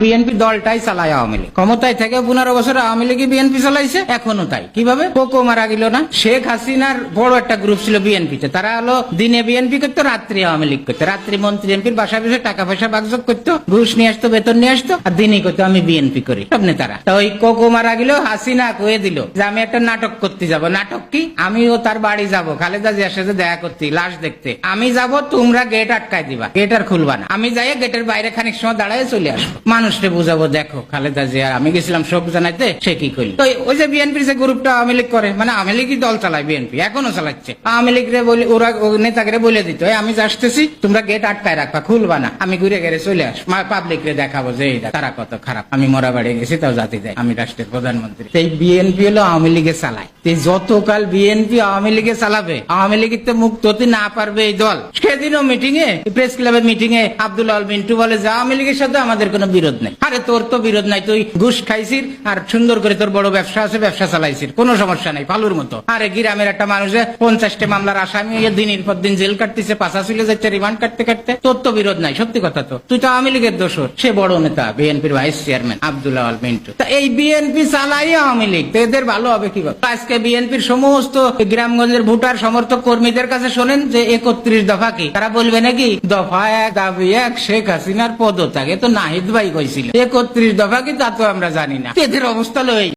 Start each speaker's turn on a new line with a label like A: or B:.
A: BNP দলটাই চালায় আওয়ামী লীগ, ক্ষমতায় থেকে 15 বছর আওয়ামী লীগ বিএনপি চালাইছে, এখনো তাই। কিভাবে? কোকো মারা গেল না? শেখ হাসিনার বড় একটা গ্রুপ ছিল বিএনপিতে, তারা হলো দিনে বিএনপি করতো, রাত্রি আওয়ামী লীগ করতো। রাত্রি মন্ত্রী এমপির বাসায় বসে টাকা পয়সা বাগযোগ করতো, ঘুষ নিয়ে আসতো, বেতন নিয়ে আসতো, আর দিনই করতো আমি বিএনপি করি সব নেতারা। তো ওই কোকো মারা গেল, হাসিনা কয়ে দিল যে আমি একটা নাটক করতে যাব। নাটক কি? আমিও তার বাড়ি যাব, খালেদা জিয়ার সাথে দেখা করতে, লাশ দেখতে। আমি যাব, তোমরা গেট আটকায় দিবা, গেট আর খুলবা না। আমি যাই গেটের বাইরে খানিক সময় দাঁড়ায় চলে আসবো, মানুষকে বুঝাবো দেখো খালেদা জিয়া, আমি গেছিলাম শোক জানাইতে, সে কি করল। তো ওই যে বিএনপির যে গ্রুপটা আওয়ামী লীগ করে, মানে আওয়ামী লীগই দল চালায়, বিএনপি এখনো চালাচ্ছে। আওয়ামী লীগ রে বলে ওরা নেতাকে বলে দিত আমি আসতেছি, তোমরা গেট আটকায় রাখবা, খুলবা না। আমি ঘুরে গেড়ে চলে আস, পাবলিক রে দেখাবো যে এইটা তারা কত খারাপ। আমি মরা বাড়ি গেছি তাও জাতি দেয়, আমি রাষ্ট্রের প্রধানমন্ত্রী। এই বিএনপি হলো আওয়ামী লীগে চালায়। যতকাল বিএনপি আওয়ামী লীগে চালাবে, আওয়ামী লীগের তো মুক্ত হতে না পারবে এই দল। সেদিনও মিটিং এ, প্রেস ক্লাবের মিটিং এ আব্দুল আল মিন্টু বলে যে আওয়ামী লীগের সাথে আমাদের কোনো বিরোধ নেই। আরে তোর তো বিরোধ নাই, তুই ঘুষ খাইছিস আর সুন্দর করে তোর বড় ব্যবসা আছে, ব্যবসা চালাইছিস, কোনো সমস্যা নাই, ফালুর মতো। আরে গ্রামের একটা মানুষের 50টা মামলার আসামি দিনের পর দিন জেল কাটতেছে, পাশা চলে যাচ্ছে রিমান্ড কাটতে কাটতে, তোর তো বিরোধ নাই। সত্যি কথা তো, তুই তো আওয়ামী লীগের দোষর। সে বড় নেতা, বিএনপির ভাইস চেয়ারম্যান আব্দুল আল মিন্টু। তা এই বিএনপি চালাই আওয়ামী লীগ, তো এদের ভালো হবে কিভাবে? আজকে বিএনপির সমস্ত গ্রামগঞ্জের ভোটার সমর্থক কর্মীদের কাছে শোনেন যে 31 দফা কি, তারা বলবে নাকি দফা 1 দাবি 1 শেখ হাসিনার পদত্যাগ। তো নাহিদ ভাই কইছিল 31 দফা কি, তা তো আমরা জানি না। এদের অবস্থা লই